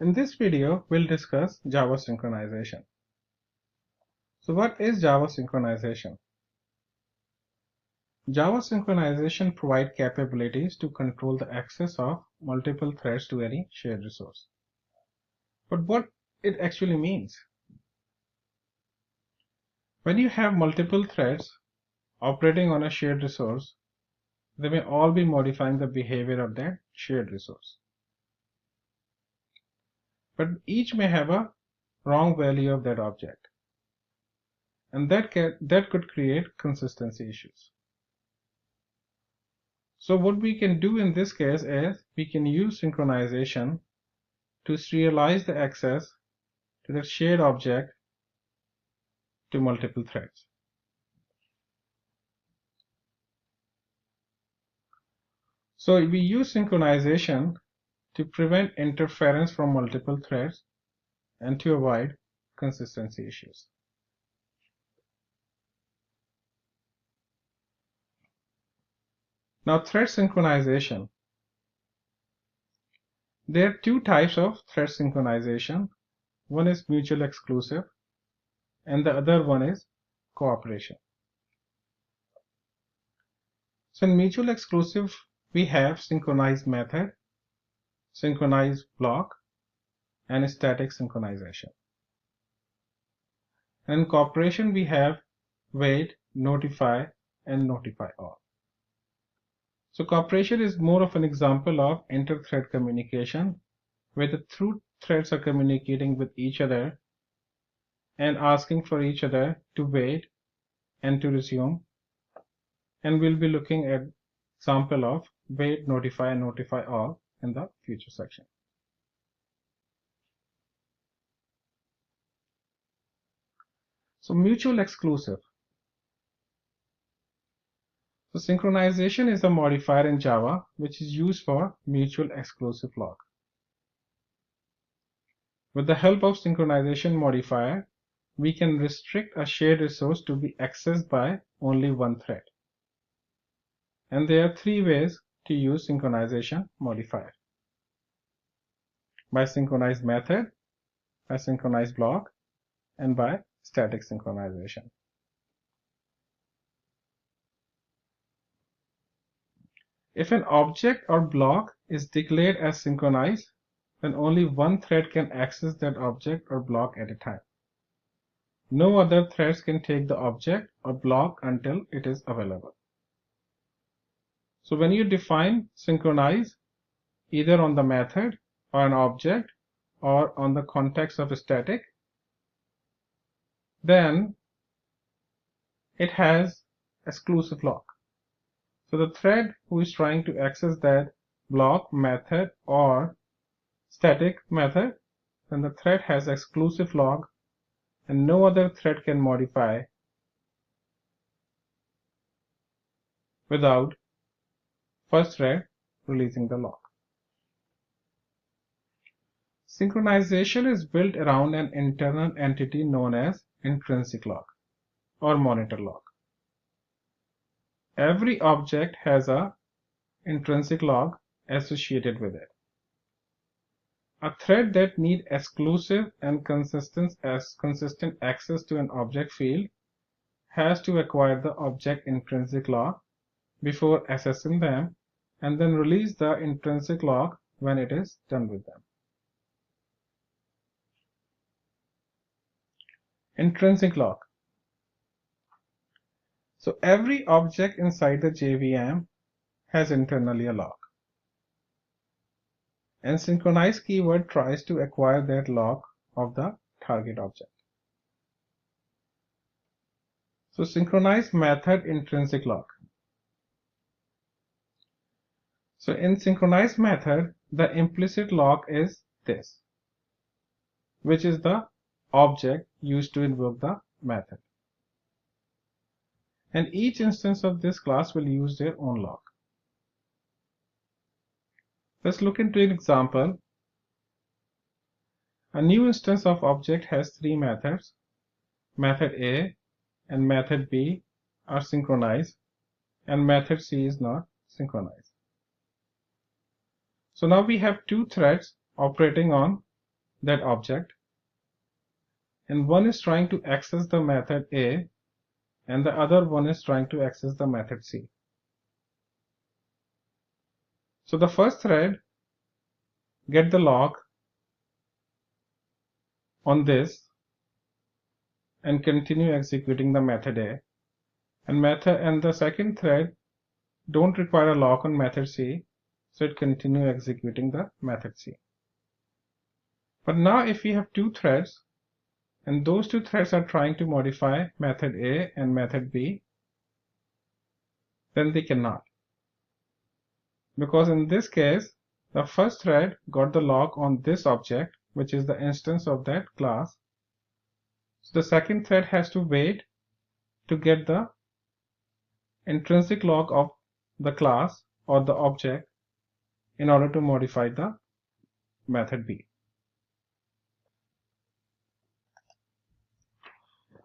In this video, we'll discuss Java synchronization. So what is Java synchronization? Java synchronization provides capabilities to control the access of multiple threads to any shared resource. But what it actually means? When you have multiple threads operating on a shared resource, they may all be modifying the behavior of that shared resource. But each may have a wrong value of that object, and that could create consistency issues. So what we can do in this case is we can use synchronization to serialize the access to the shared object to multiple threads. So we use synchronization to prevent interference from multiple threads and to avoid consistency issues. Now, thread synchronization. There are two types of thread synchronization. One is mutual exclusive and the other one is cooperation. So in mutual exclusive, we have synchronized method, synchronized block, and static synchronization. And in cooperation, we have wait, notify, and notify all. So cooperation is more of an example of inter-thread communication, where the two threads are communicating with each other and asking for each other to wait and to resume. And we'll be looking at example of wait, notify, and notify all in the future section. So mutual exclusive. So synchronization is a modifier in Java which is used for mutual exclusive lock. With the help of synchronization modifier, we can restrict a shared resource to be accessed by only one thread. And there are three ways to use synchronization modifier: by synchronized method, by synchronized block, and by static synchronization. If an object or block is declared as synchronized, then only one thread can access that object or block at a time. No other threads can take the object or block until it is available. So when you define synchronize either on the method or an object or on the context of a static, then it has exclusive lock. So the thread who is trying to access that block, method, or static method, then the thread has exclusive lock and no other thread can modify without first thread releasing the lock. Synchronization is built around an internal entity known as intrinsic lock or monitor lock. Every object has an intrinsic lock associated with it. A thread that needs exclusive and consistent access to an object field has to acquire the object intrinsic lock before accessing them and then release the intrinsic lock when it is done with them. Intrinsic lock. So every object inside the JVM has internally a lock. And synchronize keyword tries to acquire that lock of the target object. So synchronize method intrinsic lock. So in synchronize method, the implicit lock is this, which is the object used to invoke the method. And each instance of this class will use their own lock. Let's look into an example. A new instance of object has three methods. Method A and method B are synchronized and method C is not synchronized. So now we have two threads operating on that object, and one is trying to access the method A and the other one is trying to access the method C. So the first thread get the lock on this and continue executing the method A, and the second thread don't require a lock on method C, so it continue executing the method C. But now if we have two threads and those two threads are trying to modify method A and method B, then they cannot, because in this case the first thread got the lock on this object, which is the instance of that class. So the second thread has to wait to get the intrinsic lock of the class or the object in order to modify the method B.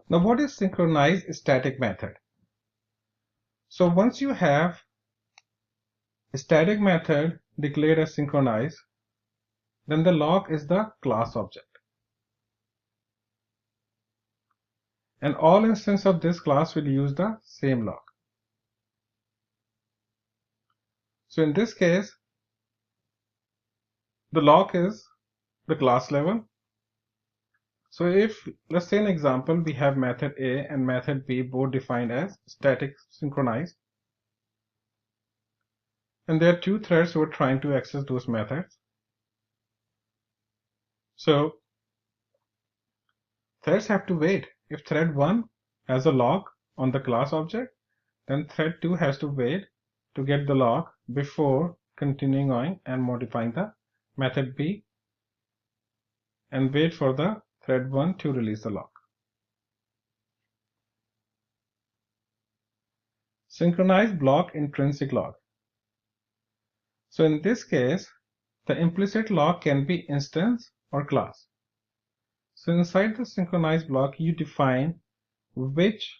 Now what is synchronized static method? So once you have a static method declared as synchronized, then the lock is the class object. And all instances of this class will use the same lock. So in this case, the lock is the class level. So if, let's say an example, we have method A and method B both defined as static synchronized, and there are two threads who are trying to access those methods. So threads have to wait. If thread 1 has a lock on the class object, then thread 2 has to wait to get the lock before continuing on and modifying the method B, and wait for the thread 1 to release the lock. Synchronized block intrinsic lock. So in this case, the implicit lock can be instance or class. So inside the synchronized block, you define which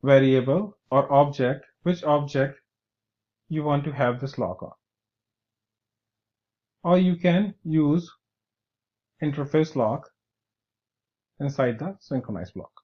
variable or object, which object you want to have this lock on. Or you can use interface lock inside the synchronized block.